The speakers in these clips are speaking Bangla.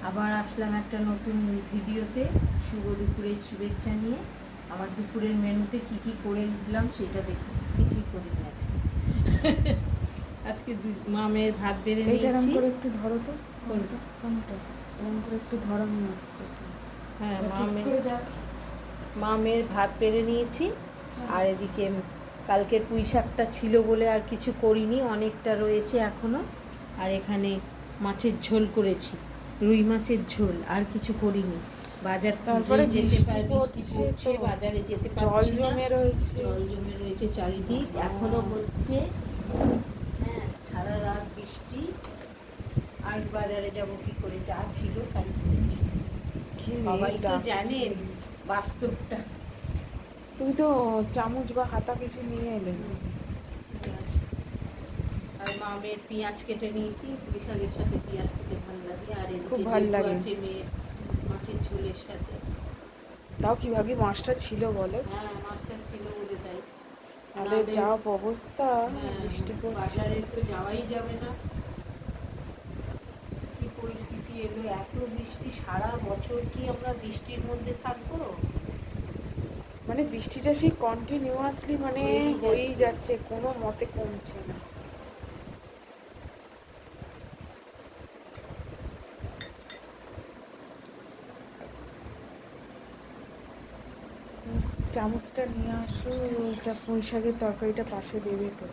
আবার আসলাম একটা নতুন ভিডিওতে। শুভ দুপুরের শুভেচ্ছা নিয়ে। আমার দুপুরের মেনুতে কি কি করে উঠলাম সেটা দেখুন। কিছুই করিনি আজকে। আজকে মামের ভাত বেড়ে নিয়েছি। এরকম করে একটু ধরো তো ফোনটা এরকম করে একটু ধরো, আমি আসছে। হ্যাঁ, মামের ভাত বেড়ে নিয়েছি। আর এদিকে কালকের পুঁই শাকটা ছিল বলে আর কিছু করিনি, অনেকটা রয়েছে এখনো। আর এখানে মাছের ঝোল করেছি, রুই মাছের ঝোল, আর কিছু করিনি। বাজার তারপরে যেতে বৃষ্টি পড়ছে, বাজারে যেতে পারছি না, জল জমে রয়েছে চারিদিক এখনো হচ্ছে। হ্যাঁ, সারা রাত বৃষ্টি। আর বাজারে যাব কি করে, যা ছিল তাই করেছি। সবাই তো জানেন বাস্তবটা। তুমি তো চামচ বা হাতা কিছু নিয়ে এলে না। আর মামের পেঁয়াজ কেটে নিয়েছি, পুঁই শাকের সাথে পেঁয়াজ খেতে ভালো লাগে। আর খুব এদিকে ভালো লেবু লাগে আছে মেয়ের মাছের ঝোলের সাথে। তাও কি ভাগে মাছটা ছিল বলো। হ্যাঁ, মাছটা ছিল বলে তাই। তাহলে যা অবস্থা, বৃষ্টি পড়ছে, বাজারে তো যাওয়াই যাবে না। কি পরিস্থিতি এলো, এত বৃষ্টি! সারা বছর কি আমরা বৃষ্টির মধ্যে থাকবো? মানে বৃষ্টিটা সেই কন্টিনিউয়াসলি মানে হয়েই যাচ্ছে, কোনো মতে কমছে না। চামচটা নিয়ে আসো, ওইটা পুঁই শাকের তরকারিটা পাশে দেবে তো।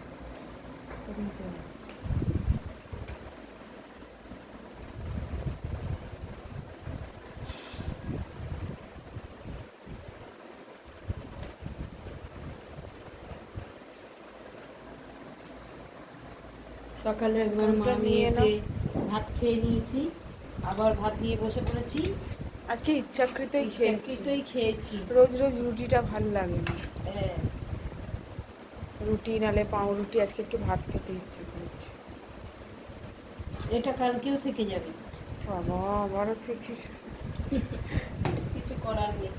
সকালে একবার মা মেয়েতে ভাত খেয়ে নিয়েছি, আবার ভাত নিয়ে বসে পড়েছি। আজকে ইচ্ছাকৃতই খেয়েছি। রোজ রোজ রুটিটা ভালো লাগে না। হ্যাঁ, রুটি নালে পাউরুটি, আজকে একটু ভাত খেতে ইচ্ছা করেছে। এটা কালকেও থেকে যাবে। বাবা, আবারও থেকে কিছু করার নেই,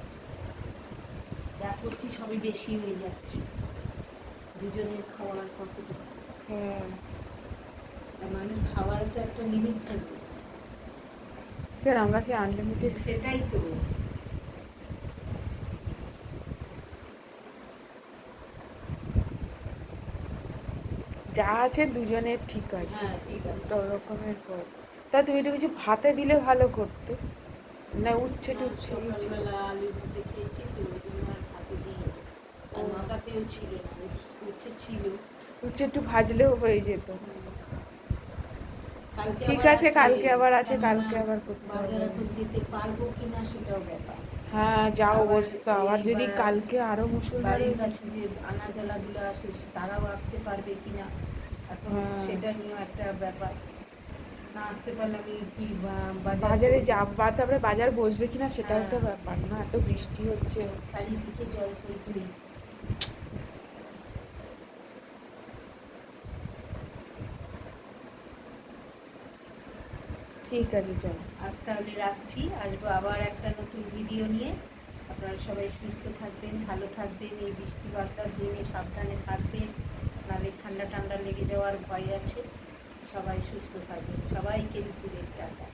যা করছি সবই বেশি হয়ে যাচ্ছে। দুজনের খাওয়ার কতটুকু? হ্যাঁ, মানুষ খাওয়ারও তো একটা লিমিট থাকবে। আমরা কি আনলিমিটেড? সেটাই তো। যা আছে দুজনের ঠিক আছে। হ্যাঁ, ঠিক আছে। রকমের পর তা তুমি একটু কিছু ভাতে দিলে ভালো করতে না, উচ্ছে টুচ্ছে কিছু। সকালবেলা আলু ভাতে খেয়েছি তো, ওই জন্য আর ভাতে দিই। আর মাথাতেও ছিল না, উচ্ছে ছিল। উচ্ছে একটু ভাজলেও হয়ে যেত। ঠিক আছে, কালকে আবার আছে, কালকে আবার করতে হবে। বাজার এখন যেতে পারবো কিনা সেটাও ব্যাপার। হ্যাঁ, যা অবস্থা, আবার যদি কালকে আরো বাড়ির কাছে যে আনাজওয়ালাগুলো আসে তারাও আসতে পারবে কিনা, এখন সেটা নিয়েও একটা ব্যাপার। না আসতে পারলে আমি কি বাজারে যাবার, তারপরে বাজার বসবে কিনা সেটাও তো ব্যাপার না, এত বৃষ্টি হচ্ছে। চারিদিকে জল থই থই। ঠিক আছে, চলো আজ তাহলে রাখছি, আসবো আবার একটা নতুন ভিডিও নিয়ে। আপনারা সবাই সুস্থ থাকবেন, ভালো থাকবেন, এই বৃষ্টি বাদলার দিনে সাবধানে থাকবেন, নাহলে ঠান্ডা ঠান্ডা লেগে যাওয়ার ভয় আছে। সবাই সুস্থ থাকবেন, সবাইকে দুপুরের টাটা।